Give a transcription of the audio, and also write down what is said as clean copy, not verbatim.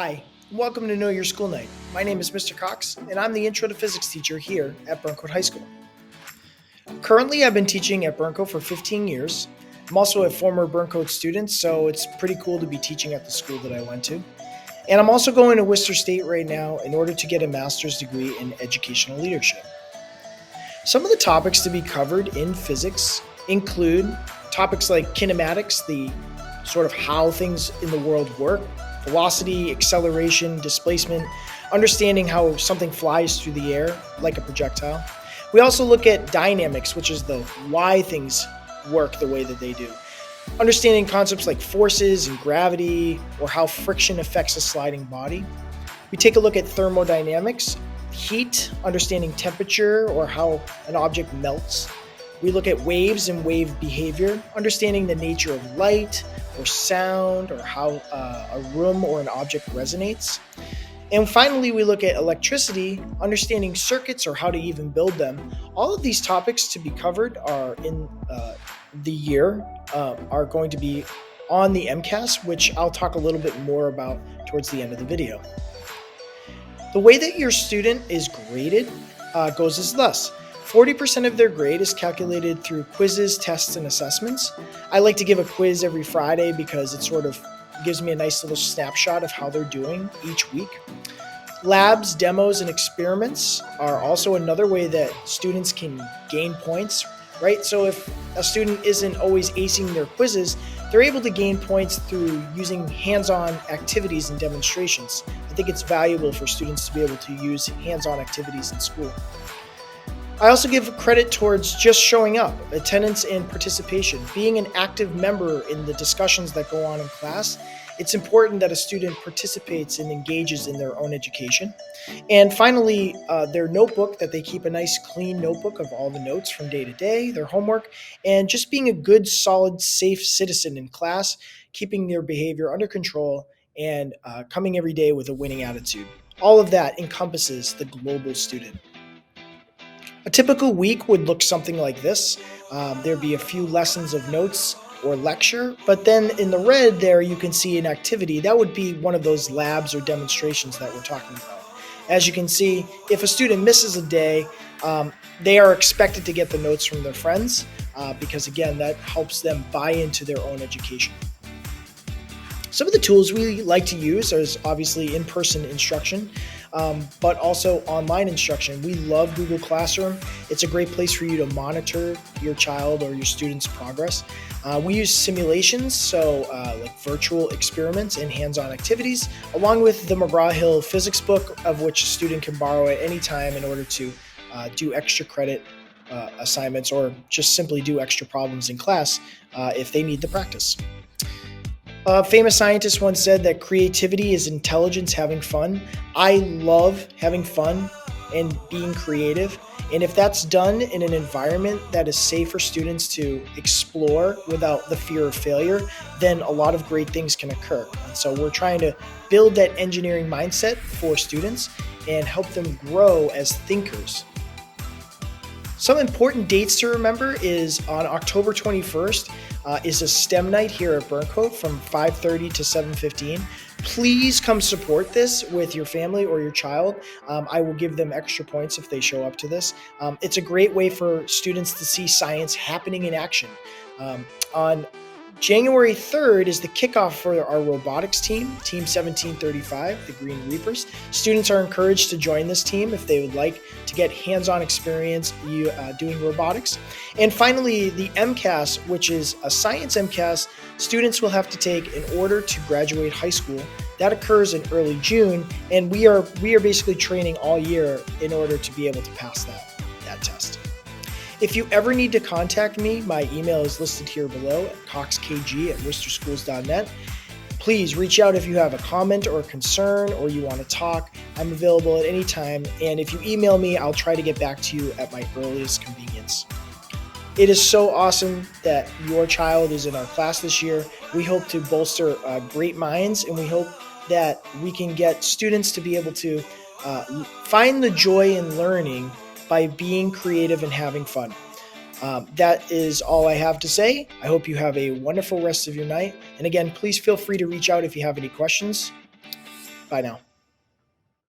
Hi, and welcome to Know Your School Night. My name is Mr. Cox, and I'm the Intro to Physics teacher here at Burncoat High School. Currently, I've been teaching at Burncoat for 15 years. I'm also a former Burncoat student, so it's pretty cool to be teaching at the school that I went to. And I'm also going to Worcester State right now in order to get a master's degree in educational leadership. Some of the topics to be covered in physics include topics like kinematics, the sort of how things in the world work, velocity, acceleration, displacement, understanding how something flies through the air like a projectile. We also look at dynamics, which is the why things work the way that they do. Understanding concepts like forces and gravity, or how friction affects a sliding body. We take a look at thermodynamics, heat, understanding temperature or how an object melts. We look at waves and wave behavior, understanding the nature of light or sound or how a room or an object resonates. And finally, we look at electricity, understanding circuits or how to even build them. All of these topics to be covered are in the year, are going to be on the MCAS, which I'll talk a little bit more about towards the end of the video. The way that your student is graded goes as thus. 40% of their grade is calculated through quizzes, tests, and assessments. I like to give a quiz every Friday because it sort of gives me a nice little snapshot of how they're doing each week. Labs, demos, and experiments are also another way that students can gain points, right? So if a student isn't always acing their quizzes, they're able to gain points through using hands-on activities and demonstrations. I think it's valuable for students to be able to use hands-on activities in school. I also give credit towards just showing up, attendance and participation, being an active member in the discussions that go on in class. It's important that a student participates and engages in their own education. And finally, their notebook, that they keep a nice clean notebook of all the notes from day to day, their homework, and just being a good, solid, safe citizen in class, keeping their behavior under control, and coming every day with a winning attitude. All of that encompasses the global student. A typical week would look something like this. There'd be a few lessons of notes or lecture, but then in the red there you can see an activity. That would be one of those labs or demonstrations that we're talking about. As you can see, if a student misses a day, they are expected to get the notes from their friends because again, that helps them buy into their own education. Some of the tools we like to use is obviously in-person instruction, but also online instruction. We love Google Classroom. It's a great place for you to monitor your child or your student's progress. We use simulations, so like virtual experiments and hands-on activities, along with the McGraw-Hill physics book, of which a student can borrow at any time in order to do extra credit assignments or just simply do extra problems in class if they need the practice. A famous scientist once said that creativity is intelligence having fun. I love having fun and being creative. And if that's done in an environment that is safe for students to explore without the fear of failure, then a lot of great things can occur. And so we're trying to build that engineering mindset for students and help them grow as thinkers. Some important dates to remember is on October 21st is a STEM night here at Burncoat from 5:30 to 7:15. Please come support this with your family or your child. I will give them extra points if they show up to this. It's a great way for students to see science happening in action. On January 3rd is the kickoff for our robotics team, Team 1735, the Green Reapers. Students are encouraged to join this team if they would like to get hands-on experience doing robotics. And finally, the MCAS, which is a science MCAS, students will have to take in order to graduate high school. That occurs in early June, and we are basically training all year in order to be able to pass that test. If you ever need to contact me, my email is listed here below at coxkg@worcesterschools.net. Please reach out if you have a comment or a concern or you want to talk. I'm available at any time, and if you email me, I'll try to get back to you at my earliest convenience. It is so awesome that your child is in our class this year. We hope to bolster great minds, and we hope that we can get students to be able to find the joy in learning by being creative and having fun. That is all I have to say. I hope you have a wonderful rest of your night. And again, please feel free to reach out if you have any questions. Bye now.